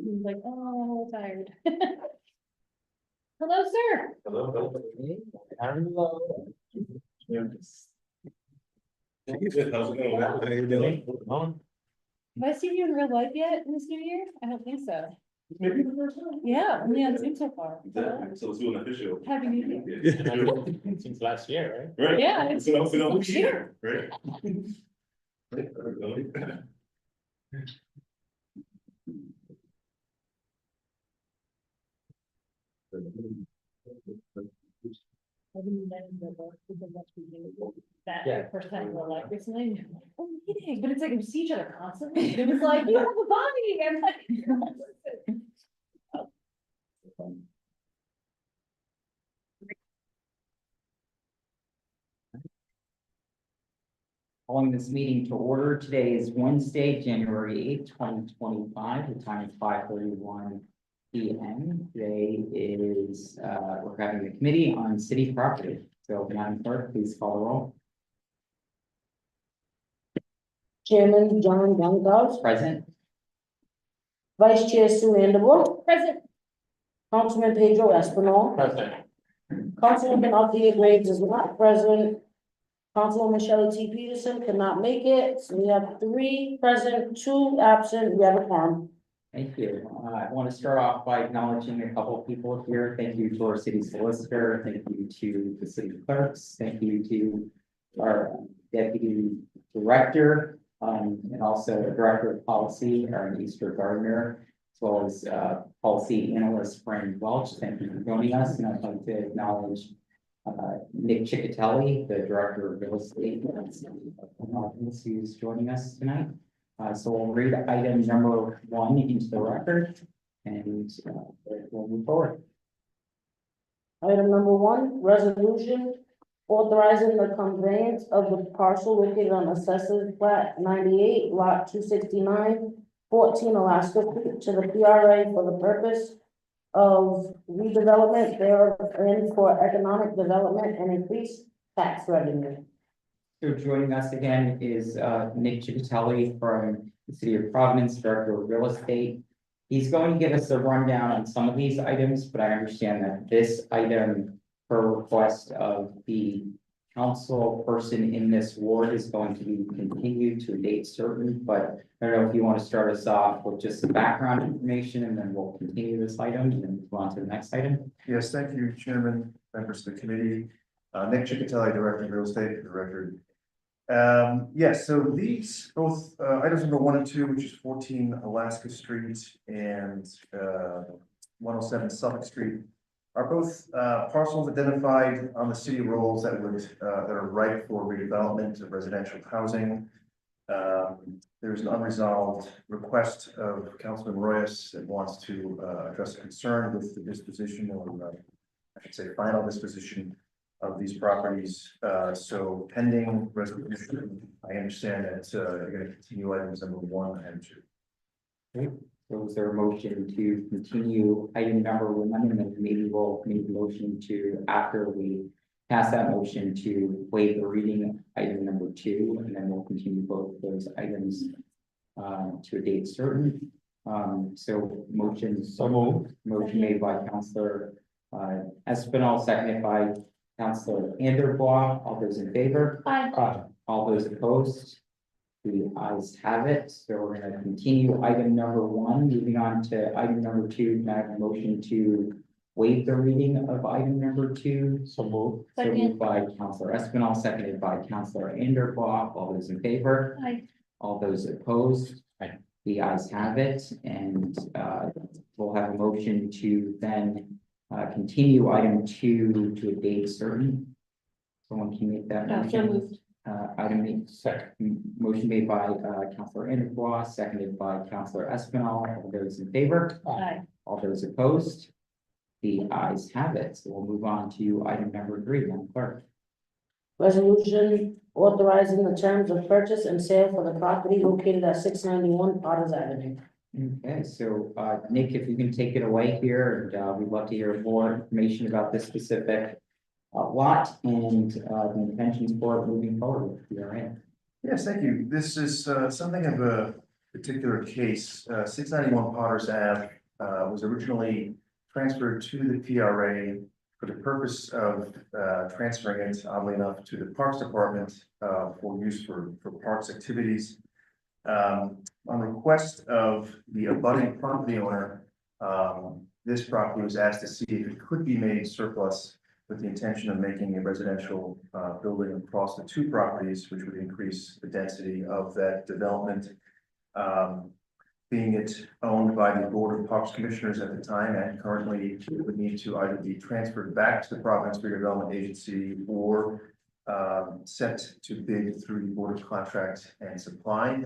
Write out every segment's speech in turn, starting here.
He's like, oh, tired. Hello, sir. Hello. How's it going? How you doing? Have I seen you in real life yet in this new year? I don't think so. Maybe the first time. Yeah, only on Zoom so far. Exactly, so let's do an official. Happy New Year. Yeah. Since last year, Right? Yeah, It's it's been over a sure. year, right? Right, okay. That Yeah. first time we're like recently, oh, meeting, but it's like we see each other constantly. It was like, you have a body. I'm like. Calling this meeting to order. Today is Wednesday, January 8th, 2025. The time is 5:31 p.m. Today is, we're having a committee on city property. So Madam Clerk, please call the roll. Chairman John Gongalves, Present. Vice Chair Sue Anderson, Present. Councilman Pedro Espinal, President. Councilwoman Althea Graves is not present. Councilwoman Shelley T. Peterson could not make it, so we have 3 present, 2 absent, we have a quorum. Thank you. I want to start off by acknowledging a couple of people here. Thank you to our city solicitor. Thank you to the city clerks. Thank you to our deputy director, and also the director of policy, Erin Easter Gardner, as well as policy analyst Frank Welch. Thank you for joining us. And I'd like to acknowledge Nick Ciccatelli, the director of real estate, who's joining us tonight. So we'll read item number 1 into the record and we'll move forward. Item number 1, resolution authorizing the conveyance of the parcel located on Assessors Plat 98, Lot 269, 14 Alaska Street to the PRA for the purpose of redevelopment thereof and for economic development and increased tax revenue. So joining us again is Nick Ciccatelli from the city of Providence, director of real estate. He's going to give us a rundown on some of these items, but I understand that this item, per request of the council person in this ward, is going to be continued to a date certain. But I don't know if you want to start us off with just some background information, and then we'll continue this item and then move on to the next item. Yes, thank you, Chairman, members of the committee. Nick Ciccatelli, Director of Real Estate, for the record. Yes, so these both items number 1 and 2, which is 14 Alaska Street and 107 Suffolk Street, are both parcels identified on the city rolls that are ripe for redevelopment of residential housing. There's an unresolved request of Councilman Royce that wants to address a concern with the disposition, or I should say final disposition of these properties. So pending resolution, I understand that you're going to continue items number 1 and 2. So is there a motion to continue item number 1, and then maybe we'll make a motion to, after we pass that motion, to waive the reading of item number 2, and then we'll continue both of those items to a date certain. So motion. So moved. Motion made by Councilor Espinal, seconded by Councilor Anderbois. All those in favor? Aye. All those opposed? The ayes have it. So we're going to continue item number 1, moving on to item number 2. Can I have a motion to waive the reading of item number 2? So moved. So Second. moved by Councilor Espinal, seconded by Councilor Anderbois. All those in favor? Aye. All those opposed? Aye. The ayes have it, and we'll have a motion to then continue item 2 to a date certain. Someone can make that No, so motion. moved. Item 8, motion made by Councilor Anderbois, seconded by Councilor Espinal. All those in favor? Aye. All those opposed? The ayes have it. So we'll move on to item number 3, Madam Clerk. Resolution authorizing the terms of purchase and sale for the property located at 691 Potters Avenue. Okay, so Nick, if you can take it away here, and we'd love to hear more information about this specific lot and the intentions for it moving forward with PRA. Yes, thank you. This is something of a particular case, 691 Potters Ave was originally transferred to the PRA for the purpose of transferring it, oddly enough, to the Parks Department for use for parks activities. On request of the abutting property owner, this property was asked to see if it could be made surplus with the intention of making a residential building across the two properties, which would increase the density of that development. Being it owned by the Board of Parks Commissioners at the time and currently it would need to either be transferred back to the Providence Redevelopment Agency or set to bid through the Board of Contract and Supply.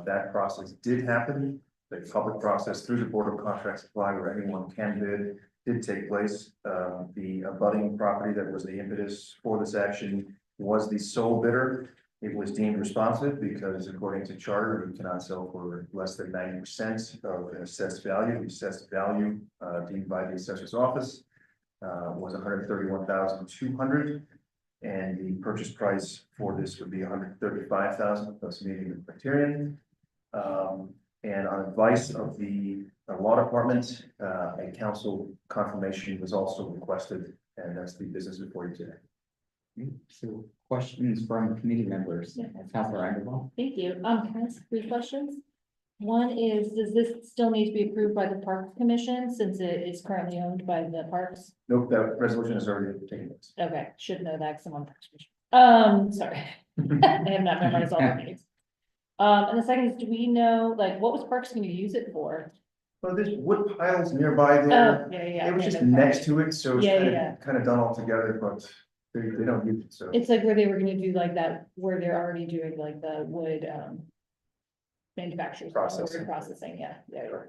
That process did happen. The public process through the Board of Contract Supply where anyone can bid did take place. The abutting property that was the impetus for this action was the sole bidder. It was deemed responsive because according to charter, you cannot sell for less than 90% of an assessed value. The assessed value deemed by the assessor's office was $131,200. And the purchase price for this would be $135,000 plus meeting the criterion. And on advice of the law department, a council confirmation was also requested, and that's the business before you today. So questions from committee members? Yeah. Councilor Anderson? Thank you. Can I ask 3 questions? One is, does this still need to be approved by the Parks Commission since it is currently owned by the Parks? Nope, that resolution is already taken place. Okay, should know that, 'cause I'm on Parks Commission. Sorry. I have not memorized all the names. And the second is, do we know, like, what was Parks gonna use it for? Well, there's wood piles nearby Oh, there. yeah. It was okay, just no problem. next to it, so it's Yeah, kind of, yeah. kind of done all together, but they don't use it, so. It's like where they were gonna do like that, where they're already doing like the wood, manufacturers. Processing. Processing, yeah.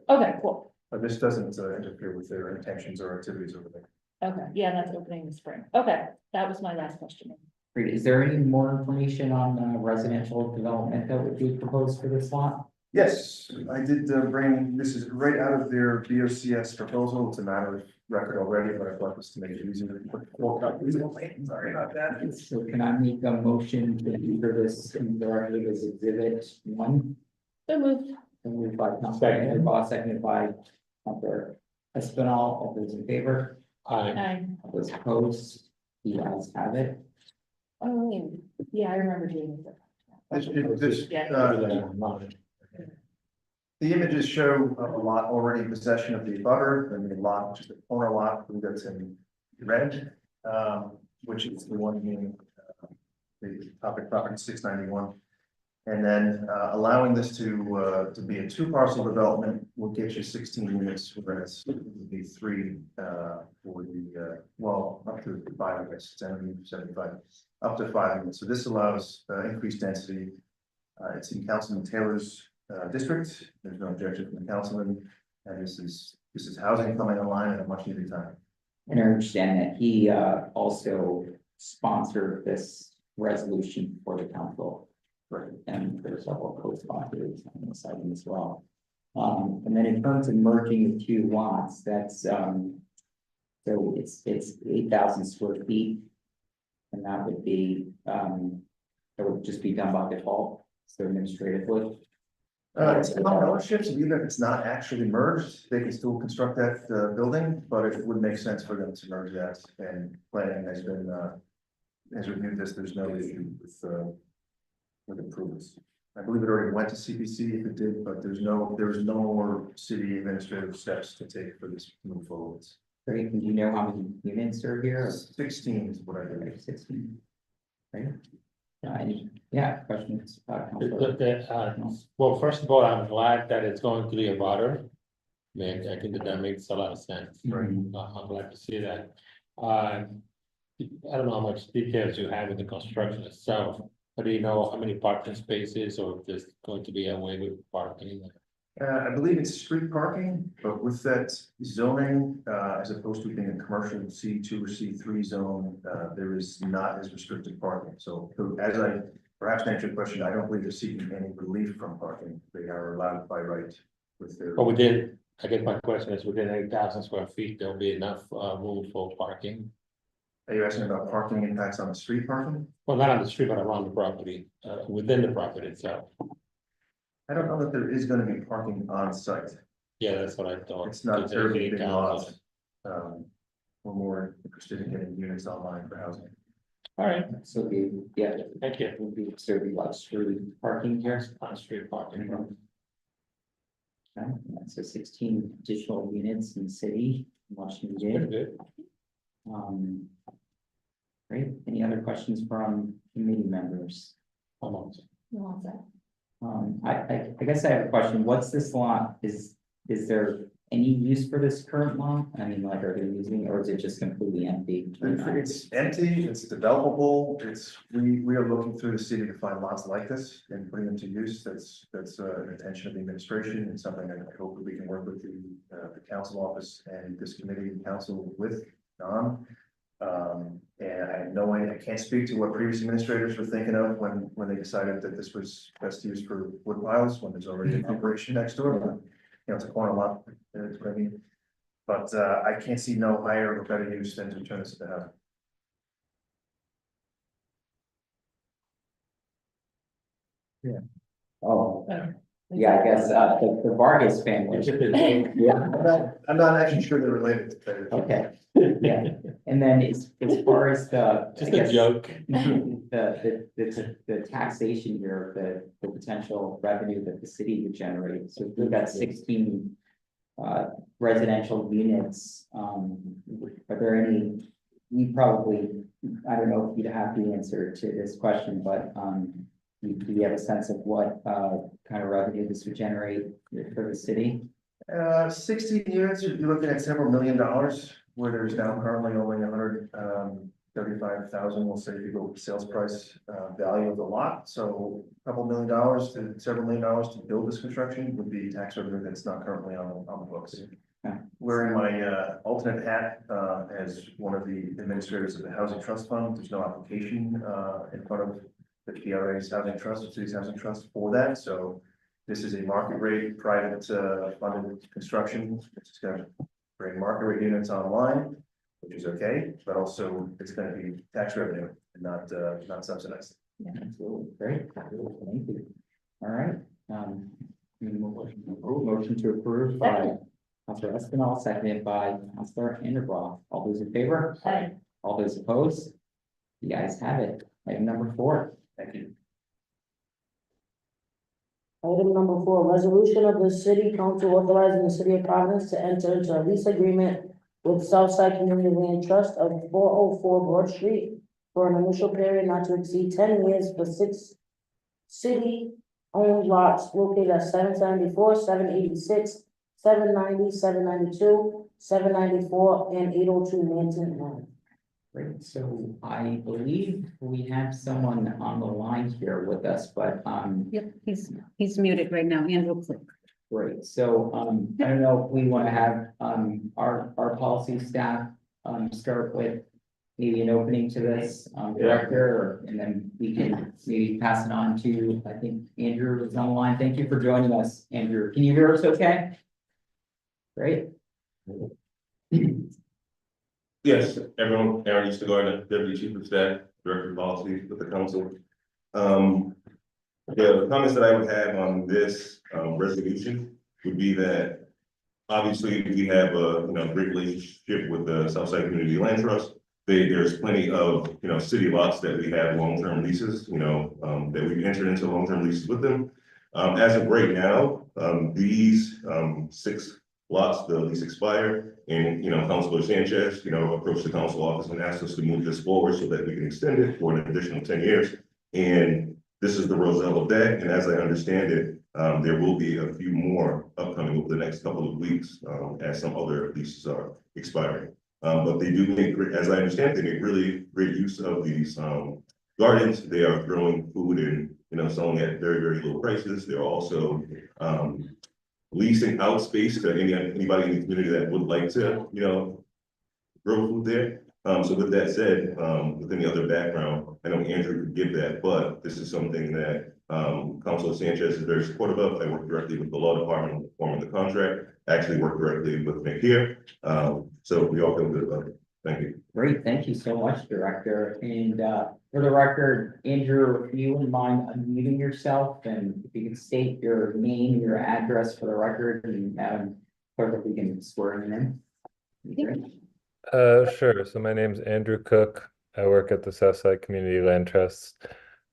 Okay, cool. But this doesn't interfere with their intentions or activities over there. Okay, yeah, that's opening in the spring. Okay, that was my last question. Great. Is there any more information on residential development that would be proposed for this lot? Yes, I did bring, this is right out of their BOCS proposal. It's a matter of record already, but I thought this to make it easier. Sorry about that. So can I make a motion to enter this directly as exhibit 1? So moved. Moved by Councilor Anderson, seconded by Councilor Espinal. All those in favor? Aye. All those opposed? The ayes have it. Oh, yeah, I remember doing that. This, Yeah. The images show a lot already in possession of the abutter, and the lot, which is the corner lot, that's in red, which is the one being the topic property 691. And then allowing this to be a 2-parcel development will get you 16 units, whereas it would be 3 for the well, up to 5, I guess, 75, up to 5 units. So this allows increased density. It's in Councilman Taylor's district. There's no objection from the councilman, and this is housing coming online at a much needed time. And I understand that he also sponsored this resolution for the council. And there's several co-sponsors on this item as well. And then in terms of merging the 2 lots, that's so it's 8,000 square feet. And that would be that would just be done by default, so administratively. It's common ownership, so even if it's not actually merged, they can still construct that building, but it would make sense for them to merge that, and planning has been has reviewed this. There's no issue with improvements. I believe it already went to CPC if it did, but there was no more city administrative steps to take for this to move forward. Great. Do you know how many units are here? 16 is what I believe. 16. Right. Yeah, questions? Well, first of all, I'm glad that it's going to the abutter. I think that makes a lot of sense. Right. I'm glad to see that. I don't know how much details you have in the construction itself, but do you know how many parking spaces or if there's going to be a way with parking? I believe it's street parking, but with that zoning, as opposed to being a commercial C2 or C3 zone, there is not as restricted parking. So as I perhaps answered your question, I don't believe they're seeking any relief from parking. They are allowed by right with their. But within, I guess my question is within 8,000 square feet, there'll be enough room for parking. Are you asking about parking impacts on the street parking? Well, not on the street, but around the property, within the property itself. I don't know that there is gonna be parking on site. Yeah, that's what I thought. It's not Because they terribly need big down lots. on- We're more interested in getting units online for housing. All right, So the, yeah, thank you. would be, so it'd be like street parking here. On street parking. Okay, so 16 additional units in the city, much Pretty needed. good. Great, any other questions from committee members? Almost. You want that? I guess I have a question, what's this lot, is there any use for this current lot? I mean, like, are they using, or is it just completely empty? It's empty, it's developable, we are looking through the city to find lots like this and putting them to use. That's an intention of the administration and something I hope that we can work with the council office and this committee and council with on. And I have no idea, I can't speak to what previous administrators were thinking of when they decided that this was best used for wood piles, when there's already an operation next door, but, you know, it's a corner lot, that's what I mean. But I can't see no higher or better use than to turn this into housing. Oh, yeah, I guess, the Vargas family. Yeah, I'm not actually sure they're related to that. okay, yeah, and then as far as the. I Just a guess, joke. The taxation here, the potential revenue that the city would generate, so if we've got 16. Residential units, are there any? You probably, I don't know if you'd have the answer to this question, but, do you have a sense of what, kind of revenue this would generate for the city? 16 units, you're looking at several $1 million, where there's now currently only 135,000, we'll say, if you go with sales price, value of the lot. So a couple $1 million to several $1 million to build this construction would be tax revenue that's not currently on the books. Okay. Wearing my alternate hat as one of the administrators of the Housing Trust Fund, there's no application in front of the PRA's Housing Trust, or City's Housing Trust for that. So this is a market rate, private funded construction. It's going to bring market rate units online, which is okay, but also it's going to be tax revenue and not subsidized. Yeah, absolutely, great, thank you. All right, motion to approve by Councilor Espinal, seconded by Councilor Anderbrough. All those in favor? Aye. All those opposed? You guys have it. Item number 4. Thank you. Item number 4, resolution of the city council authorizing the city of Providence to enter into a lease agreement with Southside Community Land Trust of 404 Broad Street for an initial period not to exceed 10 years for 6 city-owned lots located at 774, 786, 790, 792, 794, and 802 Manton Ave. Great, so I believe we have someone on the line here with us, but, Yep, he's muted right now, Andrew Click. great, so, I don't know if we want to have, our policy staff, start with maybe an opening to this, director, and then we can maybe pass it on to, I think Andrew is on the line. Thank you for joining us, Andrew. Can you hear us okay? Great. Yes, everyone, Aaron used to go in, Deputy Chief of Staff, Director of Policy with the council. The comments that I would have on this resolution would be that obviously we have a great relationship with the Southside Community Land Trust. There's plenty of city lots that we have long-term leases, that we've entered into long-term leases with them. As of right now, these 6 lots, the lease expire, and Councilor Sanchez, approached the council office and asked us to move this forward so that we can extend it for an additional 10 years. And this is the result of that. And as I understand it, there will be a few more upcoming over the next couple of weeks, as some other leases are expiring. But they do make, as I understand, they make really great use of these gardens. They are growing food and selling at very, very low prices. They're also leasing out space to anybody in the community that would like to, grow food there. So with that said, with any other background, I know Andrew could give that, but this is something that Councilor Sanchez is very supportive of. I work directly with the law department forming the contract. I actually work directly with Nick here. So we all feel good about it. Thank you. Great, thank you so much, Director. And for the record, Andrew, if you wouldn't mind unmuting yourself and if you can state your name, your address for the record and clerk, we can swear him in. Great. Sure. So my name's Andrew Cook. I work at the Southside Community Land Trust.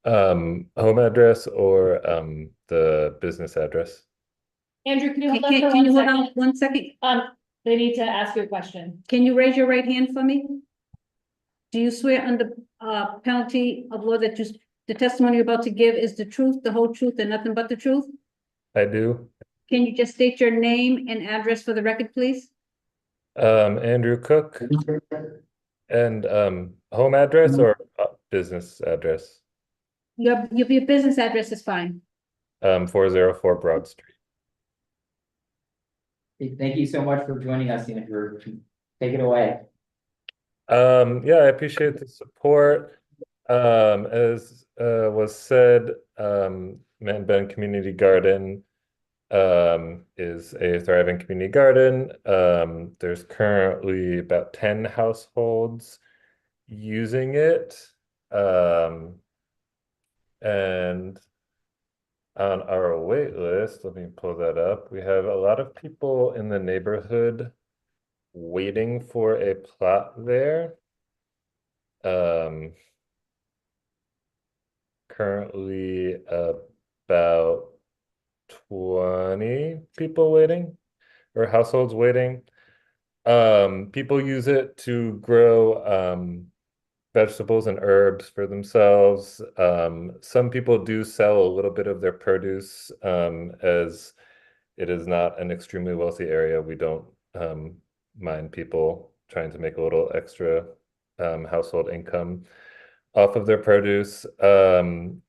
Home address or the business address? Andrew, can you hold on Can for can you one hold on second? 1 second? They need to ask you a question. Can you raise your right hand for me? Do you swear under penalty of law that the testimony you're about to give is the truth, the whole truth, and nothing but the truth? I do. Can you just state your name and address for the record, please? Andrew Cook. And home address or business address? Your business address is fine. 404 Broad Street. Thank you so much for joining us, Andrew. Take it away. Yeah, I appreciate the support. As was said, Man Bend Community Garden is a thriving community garden. There's currently about 10 households using it. And on our wait list, let me pull that up. We have a lot of people in the neighborhood waiting for a plot there. Currently about 20 people waiting or households waiting. People use it to grow vegetables and herbs for themselves. Some people do sell a little bit of their produce, as it is not an extremely wealthy area. We don't mind people trying to make a little extra household income off of their produce.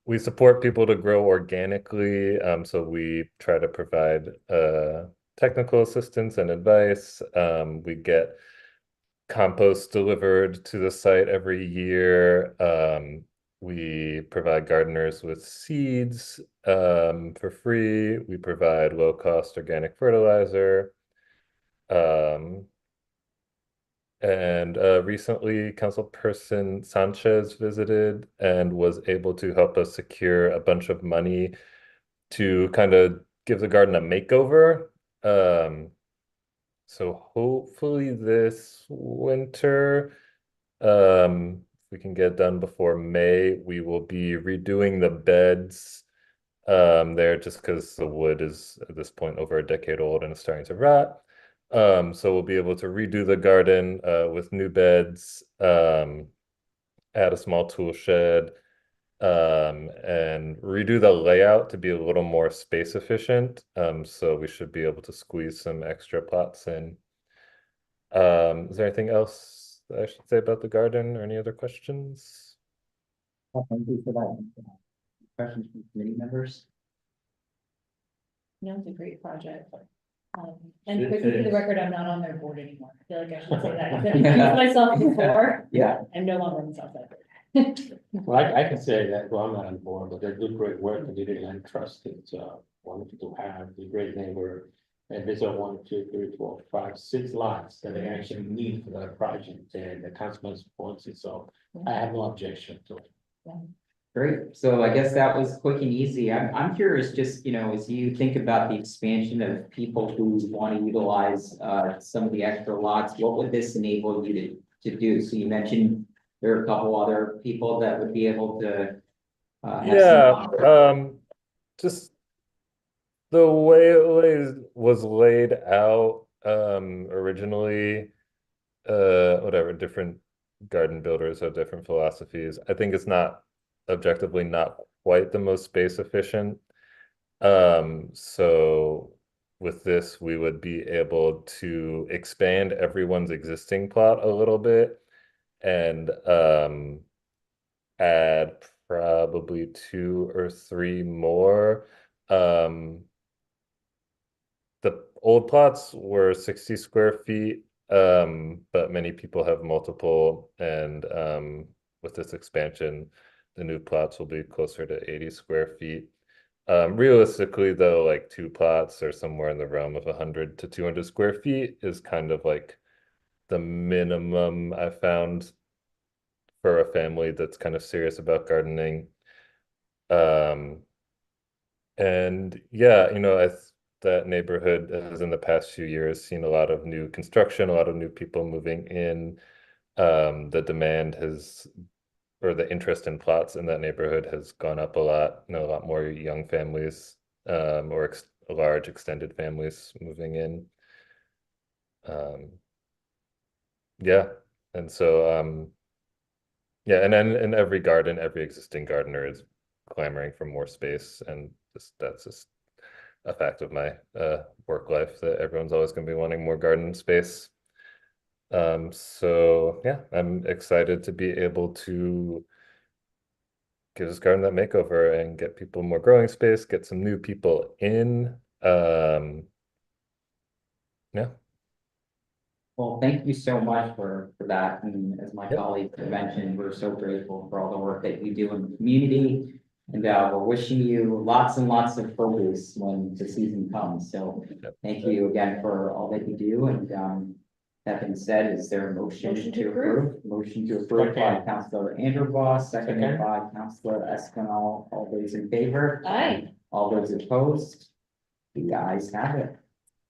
We support people to grow organically, so we try to provide technical assistance and advice. We get compost delivered to the site every year. We provide gardeners with seeds for free. We provide low-cost organic fertilizer. And recently, Councilperson Sanchez visited and was able to help us secure a bunch of money to kind of give the garden a makeover. So hopefully this winter, if we can get done before May, we will be redoing the beds there just because the wood is at this point over a decade old and it's starting to rot. So we'll be able to redo the garden with new beds, add a small tool shed, and redo the layout to be a little more space efficient. So we should be able to squeeze some extra plots in. Is there anything else that I should say about the garden or any other questions? Thank you for that. Questions from committee members? No, it's a great project. And quickly for the record, I'm not on their board anymore. I feel like I should say that. I've introduced myself before. Yeah. I'm no longer on the Southside board. Well, I can say that, well, I'm not on board, but they do great work, and they did land trust. It's wonderful to have a great neighbor. And there's a 1, 2, 3, 4, 5, 6 lots that they actually need for that project, and the councilman supports it, so I have no objection to it. Great, so I guess that was quick and easy. I'm curious, just, as you think about the expansion of people who want to utilize some of the extra lots, what would this enable you to do? So you mentioned there are a couple other people that would be able to have Just the way it was laid out originally, whatever, different garden builders have different philosophies. I think it's not objectively not quite the most space efficient. So with this, we would be able to expand everyone's existing plot a little bit and add probably 2 or 3 more. The old plots were 60 square feet, but many people have multiple, and with this expansion, the new plots will be closer to 80 square feet. Realistically, though, like 2 plots are somewhere in the realm of 100 to 200 square feet is kind of like the minimum I found for a family that's kind of serious about gardening. And yeah, that neighborhood has in the past few years seen a lot of new construction, a lot of new people moving in. The demand has, or the interest in plots in that neighborhood has gone up a lot. A lot more young families, or large extended families moving in. Yeah, and so yeah, and then in every garden, every existing gardener is clamoring for more space, and that's just a fact of my work life, that everyone's always going to be wanting more garden space. So yeah, I'm excited to be able to give this garden that makeover and get people more growing space, get some new people in. Yeah. Well, thank you so much for that. And as my Yep. colleague mentioned, we're so grateful for all the work that you do in the community. And we're wishing you lots and lots of produce when the season comes. So Yep. thank you again for all that you do. And that being said, is there a motion Motion to to approve? Motion to approve by Councilor Anderboss, seconded by Councilor Espinal. All those in favor? Aye. All those opposed? The ayes have it.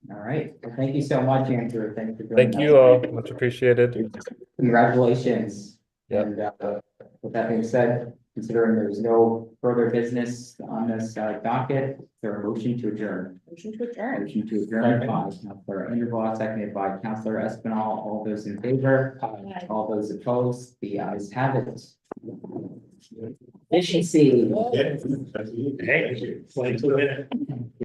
All right, well, thank you so much, Andrew. Thank you for joining us. Thank you all, much appreciated. Congratulations. Yep. And with that being said, considering there's no further business on this docket, is there a motion to adjourn? Motion to adjourn. Motion to adjourn by Councilor Anderbaugh, seconded by Councilor Espinal. All those in favor? Aye. All those opposed? The ayes have it. Efficiency. Hey, 22 minutes.